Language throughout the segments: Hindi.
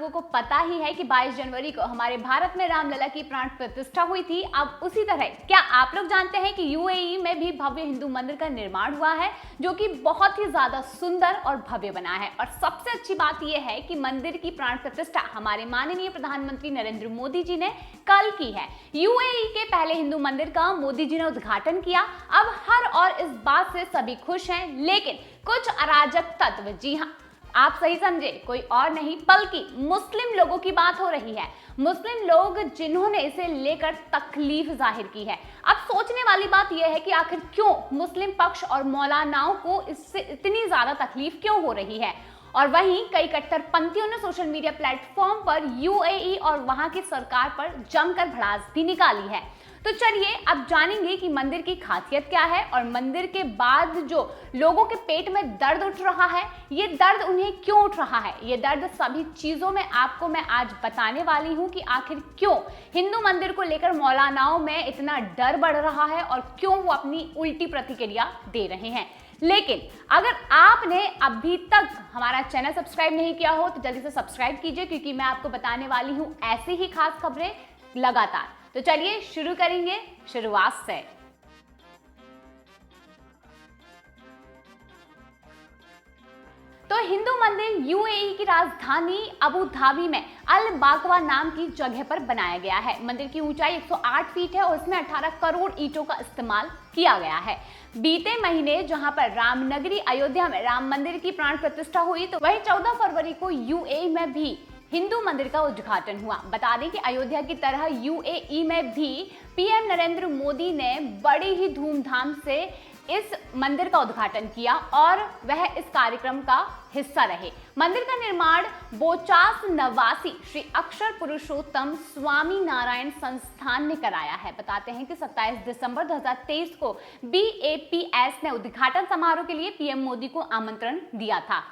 लोगों को पता ही है कि 22 जनवरी को हमारे भारत में रामलला की प्राण प्रतिष्ठा हुई थी। अब उसी तरह क्या आप लोग जानते हैं कि यूएई में भी भव्य हिंदू मंदिर का निर्माण हुआ है, जो कि बहुत ही ज्यादा सुंदर और भव्य बना है। और सबसे अच्छी बात यह है कि मंदिर की प्राण प्रतिष्ठा हमारे माननीय प्रधानमंत्री नरेंद्र मोदी जी ने कल की है। यूएई के पहले हिंदू मंदिर का मोदी जी ने उद्घाटन किया। अब हर और इस बात से सभी खुश हैं, लेकिन कुछ अराजक तत्व, जी हाँ आप सही समझे, कोई और नहीं बल्कि मुस्लिम लोगों की बात हो रही है। मुस्लिम लोग जिन्होंने इसे लेकर तकलीफ जाहिर की है। अब सोचने वाली बात यह है कि आखिर क्यों मुस्लिम पक्ष और मौलानाओं को इससे इतनी ज्यादा तकलीफ क्यों हो रही है। और वहीं कई कट्टरपंथियों ने सोशल मीडिया प्लेटफॉर्म पर यूएई और वहां की सरकार पर जमकर भड़ास भी निकाली है। तो चलिए अब जानेंगे कि मंदिर की खासियत क्या है और मंदिर के बाद जो लोगों के पेट में दर्द उठ रहा है, ये दर्द उन्हें क्यों उठ रहा है। ये दर्द सभी चीजों में आपको मैं आज बताने वाली हूं कि आखिर क्यों हिंदू मंदिर को लेकर मौलानाओं में इतना डर बढ़ रहा है और क्यों वो अपनी उल्टी प्रतिक्रिया दे रहे हैं। लेकिन अगर आपने अभी तक हमारा चैनल सब्सक्राइब नहीं किया हो तो जल्दी से सब्सक्राइब कीजिए, क्योंकि मैं आपको बताने वाली हूं ऐसी ही खास खबरें लगातार। तो चलिए शुरू करेंगे शुरुआत से। तो हिंदू मंदिर यूएई की राजधानी अबू धाबी में अल बाकवा नाम की जगह पर बनाया गया है। मंदिर की ऊंचाई 108 फीट है और इसमें 18 करोड़ ईंटों का इस्तेमाल किया गया है। बीते महीने जहां पर रामनगरी अयोध्या में राम मंदिर की प्राण प्रतिष्ठा हुई, तो वहीं 14 फरवरी को यूएई में भी हिंदू मंदिर का उद्घाटन हुआ। बता दें कि अयोध्या की तरह यूएई में भी पीएम नरेंद्र मोदी ने बड़ी ही धूमधाम से इस मंदिर का उद्घाटन किया और वह इस कार्यक्रम का हिस्सा रहे। मंदिर का निर्माण बोचास नवासी श्री अक्षर पुरुषोत्तम स्वामी नारायण संस्थान ने कराया है। बताते हैं कि 27 दिसंबर 2023 को बीएपीएस ने उद्घाटन समारोह के लिए पीएम मोदी को आमंत्रण दिया था।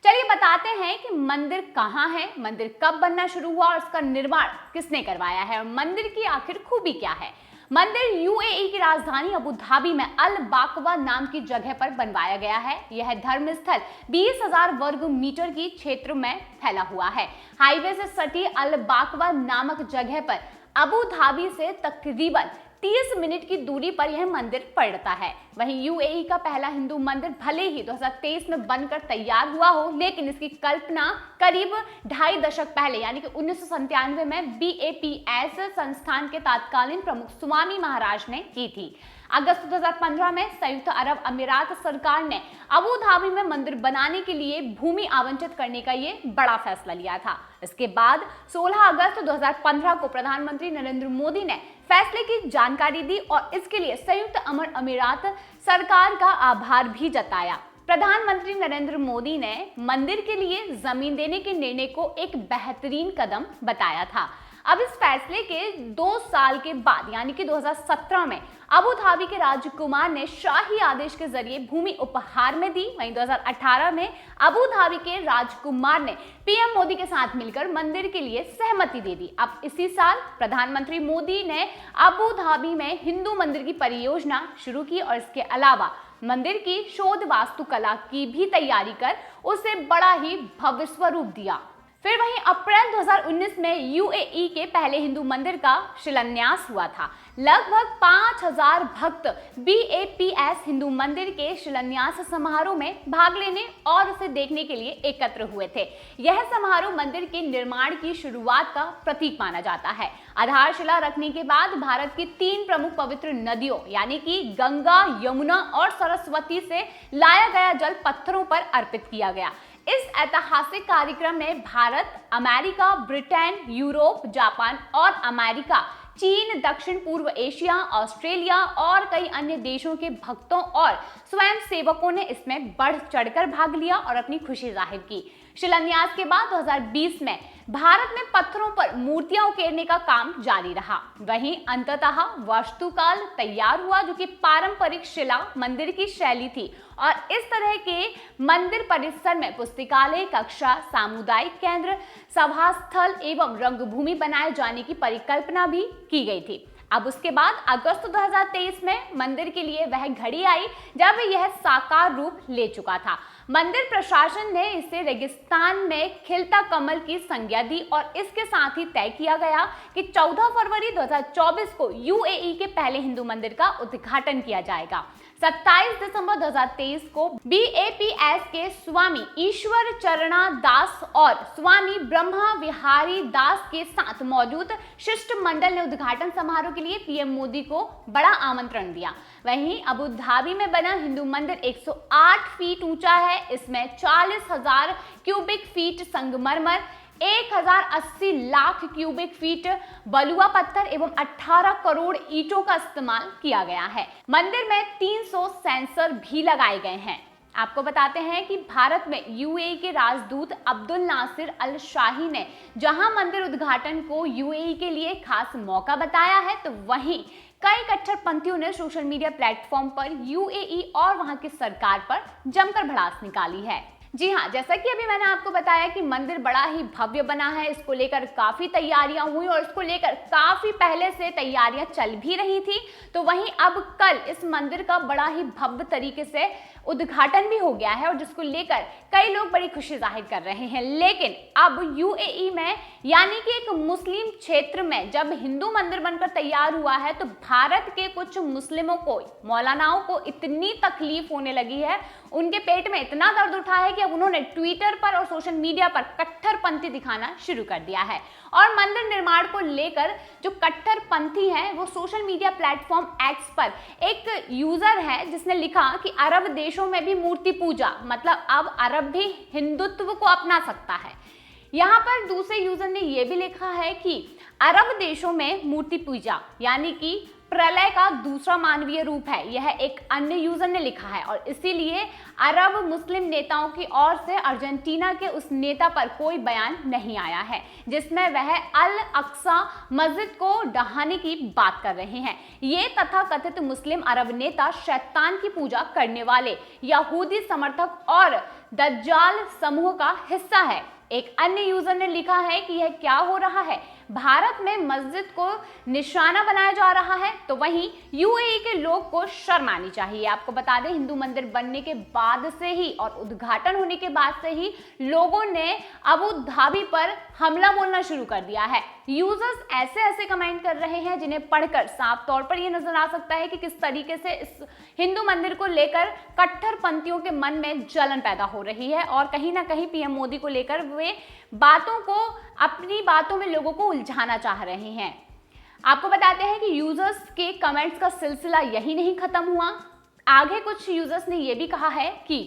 चलिए बताते हैं कि मंदिर कहाँ है, मंदिर कब बनना शुरू हुआ और इसका निर्माण किसने करवाया है और मंदिर की आखिर खूबी क्या है। मंदिर यूएई की राजधानी अबू धाबी में अल बाकवा नाम की जगह पर बनवाया गया है। यह धर्मस्थल 20,000 वर्ग मीटर की क्षेत्र में फैला हुआ है। हाईवे से सटी अल बाकवा नामक जगह पर अबू धाबी से तकरीबन 30 मिनट की दूरी पर यह मंदिर पड़ता है। वहीं यूएई का पहला हिंदू मंदिर भले ही 2023 में बनकर तैयार हुआ हो, लेकिन इसकी कल्पना करीब 2.5 दशक पहले यानी कि 1997 में बीएपीएस संस्थान के तत्कालीन प्रमुख स्वामी महाराज ने की थी। अगस्त 2015 में संयुक्त अरब अमीरात सरकार ने अबू धाबी में मंदिर बनाने के लिए भूमि आवंटित करने का ये बड़ा फैसला लिया था। इसके बाद 16 अगस्त 2015 को प्रधानमंत्री नरेंद्र मोदी ने फैसले की जानकारी दी और इसके लिए संयुक्त अरब अमीरात सरकार का आभार भी जताया। प्रधानमंत्री नरेंद्र मोदी ने मंदिर के लिए जमीन देने के निर्णय को एक बेहतरीन कदम बताया था। अब इस फैसले के 2 साल के बाद यानी कि 2017 में अबू धाबी के राजकुमार ने शाही आदेश के जरिए भूमि उपहार में दी। वहीं 2018 में अबू धाबी के राजकुमार ने पीएम मोदी के साथ मिलकर मंदिर के लिए सहमति दे दी। अब इसी साल प्रधानमंत्री मोदी ने अबू धाबी में हिंदू मंदिर की परियोजना शुरू की और इसके अलावा मंदिर की शोध वास्तुकला की भी तैयारी कर उसे बड़ा ही भव्य स्वरूप दिया। फिर वहीं अप्रैल 2019 में यूएई के पहले हिंदू मंदिर का शिलान्यास हुआ था। लगभग 5000 भक्त बीएपीएस हिंदू मंदिर के शिलान्यास समारोह में भाग लेने और उसे देखने के लिए एकत्र हुए थे। यह समारोह मंदिर के निर्माण की शुरुआत का प्रतीक माना जाता है। आधारशिला रखने के बाद भारत की 3 प्रमुख पवित्र नदियों यानी कि गंगा, यमुना और सरस्वती से लाया गया जल पत्थरों पर अर्पित किया गया। इस ऐतिहासिक कार्यक्रम में Bharat, America, Britain, Europe, Japan और अमेरिका, चीन, दक्षिण पूर्व एशिया, ऑस्ट्रेलिया और कई अन्य देशों के भक्तों और स्वयं सेवकों ने इसमें बढ़ चढ़कर भाग लिया और अपनी खुशी जाहिर की। शिलान्यास के बाद 2020 में भारत में पत्थरों पर मूर्तियां उकेरने का काम जारी रहा। वहीं अंततः वास्तुकाल तैयार हुआ, जो कि पारंपरिक शिला मंदिर की शैली थी और इस तरह के मंदिर परिसर में पुस्तकालय, कक्षा, सामुदायिक केंद्र, सभा स्थल एवं रंगभूमि बनाए जाने की परिकल्पना भी की गई थी। अब उसके बाद अगस्त 2023 में मंदिर के लिए वह घड़ी आई जब यह साकार रूप ले चुका था। मंदिर प्रशासन ने इसे रेगिस्तान में खिलता कमल की संज्ञा दी और इसके साथ ही तय किया गया कि 14 फरवरी 2024 को यूएई के पहले हिंदू मंदिर का उद्घाटन किया जाएगा। 27 दिसंबर 2023 को BAPS के स्वामी ईश्वर चरणा दास और स्वामी ब्रह्मा विहारी दास के साथ मौजूद शिष्टमंडल ने उद्घाटन समारोह के लिए पीएम मोदी को बड़ा आमंत्रण दिया। वहीं अबू धाबी में बना हिंदू मंदिर 108 फीट ऊंचा है। इसमें 40,000 क्यूबिक फीट संगमरमर, 1080 लाख क्यूबिक फीट बलुआ पत्थर एवं 18 करोड़ ईंटों का इस्तेमाल किया गया है। मंदिर में 300 सेंसर भी लगाए गए हैं। आपको बताते हैं कि भारत में यूएई के राजदूत अब्दुल नासिर अल शाही ने जहां मंदिर उद्घाटन को यूएई के लिए खास मौका बताया है, तो वहीं कई कट्टरपंथियों ने सोशल मीडिया प्लेटफॉर्म पर यूएई और वहां की सरकार पर जमकर भड़ास निकाली है। जी हाँ, जैसा कि अभी मैंने आपको बताया कि मंदिर बड़ा ही भव्य बना है। इसको लेकर काफी तैयारियां हुई और इसको लेकर काफी पहले से तैयारियां चल भी रही थी। तो वहीं अब कल इस मंदिर का बड़ा ही भव्य तरीके से उद्घाटन भी हो गया है और जिसको लेकर कई लोग बड़ी खुशी जाहिर कर रहे हैं। लेकिन अब यूएई में यानी कि एक मुस्लिम क्षेत्र में जब हिंदू मंदिर बनकर तैयार हुआ है, तो भारत के कुछ मुस्लिमों को, मौलानाओं को इतनी तकलीफ होने लगी है, उनके पेट में इतना दर्द उठा है कि अब उन्होंने ट्विटर पर और सोशल मीडिया पर कट्टरपंथी दिखाना शुरू कर दिया है। और मंदिर निर्माण को लेकर जो कट्टरपंथी हैं, वो सोशल मीडिया प्लेटफॉर्म एक्स पर एक यूजर है जिसने लिखा कि अरब देशों में भी मूर्ति पूजा, मतलब अब अरब भी हिंदुत्व को अपना सकता है। यहाँ पर दूसरे यूजर ने यह भी लिखा है कि अरब देशों में मूर्ति पूजा यानी कि प्रलय का दूसरा मानवीय रूप है, यह एक अन्य यूजर ने लिखा है। और इसीलिए अरब मुस्लिम नेताओं की ओर से अर्जेंटीना के उस नेता पर कोई बयान नहीं आया है जिसमें वह अल अक्सा मस्जिद को ढहाने की बात कर रहे हैं। ये तथाकथित मुस्लिम अरब नेता शैतान की पूजा करने वाले यहूदी समर्थक और दज्जाल समूह का हिस्सा है। एक अन्य यूजर ने लिखा है कि यह क्या हो रहा है, भारत में मस्जिद को निशाना बनाया जा रहा है, तो वहीं यूएई के लोग को शर्म आनी चाहिए। आपको बता दें, हिंदू मंदिर बनने के बाद से ही और उद्घाटन होने के बाद से ही लोगों ने अबू धाबी पर हमला बोलना शुरू कर दिया है। यूजर्स ऐसे ऐसे कमेंट कर रहे हैं जिन्हें पढ़कर साफ तौर पर यह नजर आ सकता है कि किस तरीके से इस हिंदू मंदिर को लेकर कट्टरपंथियों के मन में जलन पैदा हो रही है और कहीं ना कहीं पीएम मोदी को लेकर वे बातों को, अपनी बातों में लोगों को उलझाना चाह रहे हैं। आपको बताते हैं कि यूजर्स के कमेंट्स का सिलसिला यही नहीं खत्म हुआ। आगे कुछ यूजर्स ने यह भी कहा है कि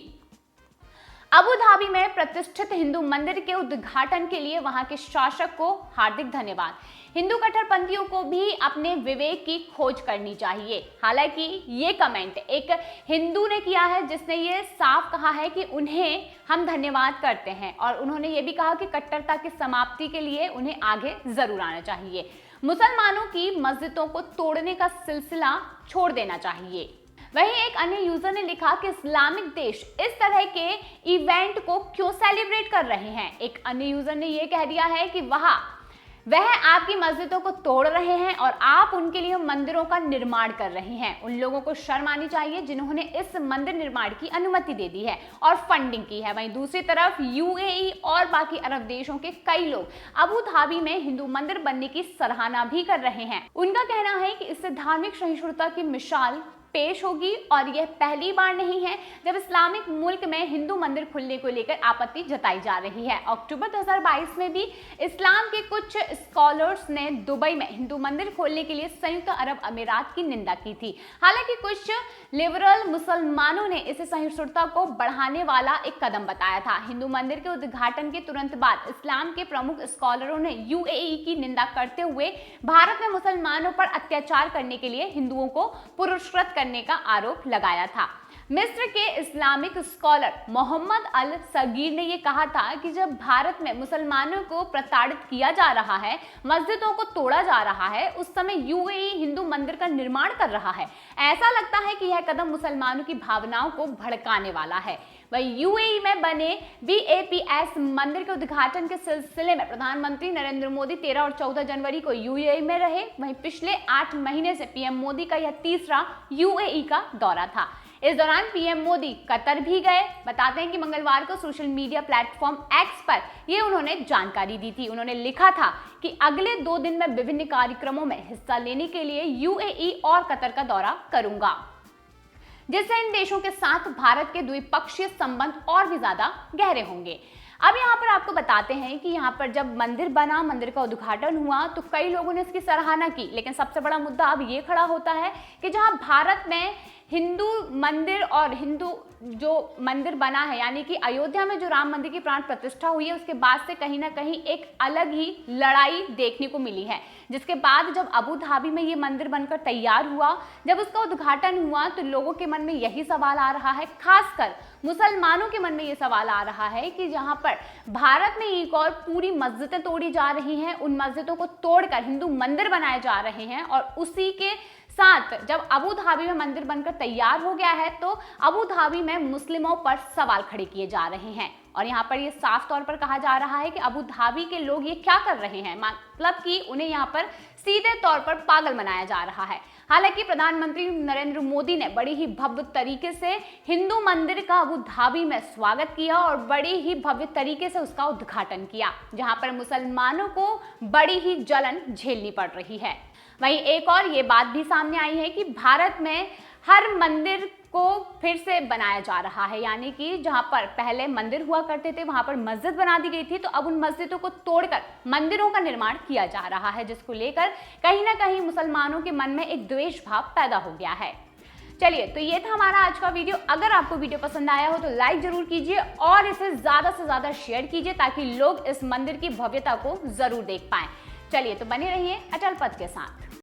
अबू धाबी में प्रतिष्ठित हिंदू मंदिर के उद्घाटन के लिए वहां के शासक को हार्दिक धन्यवाद। हिंदू कट्टरपंथियों को भी अपने विवेक की खोज करनी चाहिए। हालांकि ये कमेंट एक हिंदू ने किया है जिसने ये साफ कहा है कि उन्हें हम धन्यवाद करते हैं और उन्होंने ये भी कहा कि कट्टरता की समाप्ति के लिए उन्हें आगे जरूर आना चाहिए। मुसलमानों की मस्जिदों को तोड़ने का सिलसिला छोड़ देना चाहिए। वहीं एक अन्य यूजर ने लिखा कि इस्लामिक देश इस तरह के इवेंट को क्यों सेलिब्रेट कर रहे हैं। एक अन्य यूजर ने यह कह दिया है कि वह आपकी मस्जिदों को तोड़ रहे हैं और आप उनके लिए मंदिरों का निर्माण कर रहे हैं। उन लोगों को शर्म आनी चाहिए जिन्होंने इस मंदिर निर्माण की अनुमति दे दी है और फंडिंग की है। वहीं दूसरी तरफ यूएई और बाकी अरब देशों के कई लोग अबू धाबी में हिंदू मंदिर बनने की सराहना भी कर रहे हैं। उनका कहना है कि इससे धार्मिक सहिष्णुता की मिसाल पेश होगी और यह पहली बार नहीं है जब इस्लामिक मुल्क में हिंदू मंदिर खुलने को लेकर आपत्ति जताई जा रही है। अक्टूबर 2022 में भी इस्लाम के कुछ स्कॉलर्स ने दुबई में हिंदू मंदिर खोलने के लिए संयुक्त अरब अमीरात की निंदा की थी। हालांकि कुछ लिबरल मुसलमानों ने इसे सहिष्णुता को बढ़ाने वाला एक कदम बताया था। हिंदू मंदिर के उद्घाटन के तुरंत बाद इस्लाम के प्रमुख स्कॉलरों ने यूएई की निंदा करते हुए भारत में मुसलमानों पर अत्याचार करने के लिए हिंदुओं को पुरस्कृत करने का आरोप लगाया था। मिस्र के इस्लामिक स्कॉलर मोहम्मद अल सगीर ने यह कहा था कि जब भारत में मुसलमानों को प्रताड़ित किया जा रहा है, मस्जिदों को तोड़ा जा रहा है, उस समय यूएई हिंदू मंदिर का निर्माण कर रहा है। ऐसा लगता है कि यह कदम मुसलमानों की भावनाओं को भड़काने वाला है। वहीं यूएई में बने BAPS मंदिर के उद्घाटन के सिलसिले में प्रधानमंत्री नरेंद्र मोदी 13 और 14 जनवरी को यूएई में रहे। वहीं पिछले 8 महीने से पीएम मोदी का यह तीसरा यूएई का दौरा था। इस दौरान पीएम मोदी कतर भी गए। बताते हैं कि मंगलवार को सोशल मीडिया प्लेटफॉर्म एक्स पर ये उन्होंने जानकारी दी थी। उन्होंने लिखा था कि अगले 2 दिन में विभिन्न कार्यक्रमों में हिस्सा लेने के लिए यूएई और कतर का दौरा करूंगा, जिससे इन देशों के साथ भारत के द्विपक्षीय संबंध और भी ज्यादा गहरे होंगे। अब यहाँ पर आपको बताते हैं कि यहाँ पर जब मंदिर बना, मंदिर का उद्घाटन हुआ तो कई लोगों ने इसकी सराहना की, लेकिन सबसे बड़ा मुद्दा अब ये खड़ा होता है कि जहाँ भारत में हिंदू मंदिर और हिंदू जो मंदिर बना है, यानी कि अयोध्या में जो राम मंदिर की प्राण प्रतिष्ठा हुई है, उसके बाद से कहीं ना कहीं एक अलग ही लड़ाई देखने को मिली है। जिसके बाद जब अबू धाबी में ये मंदिर बनकर तैयार हुआ, जब उसका उद्घाटन हुआ तो लोगों के मन में यही सवाल आ रहा है, खासकर मुसलमानों के मन में ये सवाल आ रहा है कि जहां पर भारत में एक और पूरी मस्जिदें तोड़ी जा रही हैं, उन मस्जिदों को तोड़कर हिंदू मंदिर बनाए जा रहे हैं, और उसी के साथ जब अबू धाबी में मंदिर बनकर तैयार हो गया है तो अबू धाबी में मुस्लिमों पर सवाल खड़े किए जा रहे हैं। और यहाँ पर ये साफ तौर पर कहा जा रहा है कि अबू धाबी के लोग ये क्या कर रहे हैं, मतलब कि उन्हें यहाँ पर सीधे तौर पर पागल बनाया जा रहा है। हालांकि प्रधानमंत्री नरेंद्र मोदी ने बड़ी ही भव्य तरीके से हिंदू मंदिर का अबू धाबी में स्वागत किया और बड़ी ही भव्य तरीके से उसका उद्घाटन किया, जहां पर मुसलमानों को बड़ी ही जलन झेलनी पड़ रही है। वहीं एक और ये बात भी सामने आई है कि भारत में हर मंदिर को फिर से बनाया जा रहा है, यानी कि जहां पर पहले मंदिर हुआ करते थे वहां पर मस्जिद बना दी गई थी, तो अब उन मस्जिदों को तोड़कर मंदिरों का निर्माण किया जा रहा है, जिसको लेकर कहीं ना कहीं मुसलमानों के मन में एक द्वेष भाव पैदा हो गया है। चलिए, तो ये था हमारा आज का वीडियो। अगर आपको वीडियो पसंद आया हो तो लाइक जरूर कीजिए और इसे ज्यादा से ज्यादा शेयर कीजिए ताकि लोग इस मंदिर की भव्यता को जरूर देख पाएं। चलिए, तो बने रहिए अटल पथ के साथ।